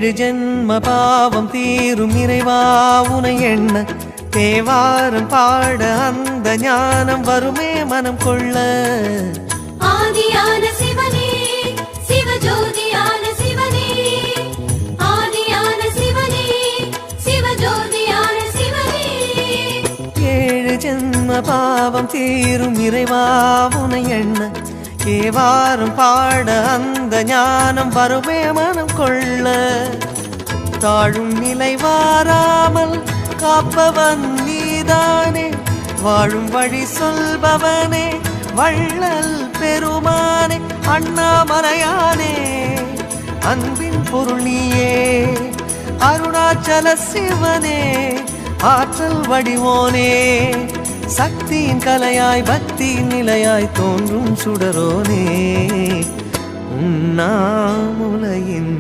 ஏழு ஜென்ம பாவம் தீரும் இறைவா உனை எண்ண தேவாரம் பாட அந்த ஞானம் வருமே மனம் கொள்ள. ஆதியான சிவனே சிவஜோதியான சிவனே, ஆதியான சிவனே சிவஜோதியான சிவனே. ஏழு ஜென்ம பாவம் தீரும் இறைவா உனை எண்ண தேவாரம் பாட அந்த ஞானம் வருமே மனம் கொள்ள. தாழும் நிலை வாராமல் காப்பவன் நீதானே, வாழும் வழி சொல்பவனே வள்ளல் பெருமானே, அண்ணாமலையானே அன்பின் பொருள் நீயே, அருணாச்சல சிவனே ஆற்றல் வடிவோனே, சக்தியின் கலையாய் பக்தியின் நிலையாய் தோன்றும் சுடரோனே, உண்ணாமுலையின்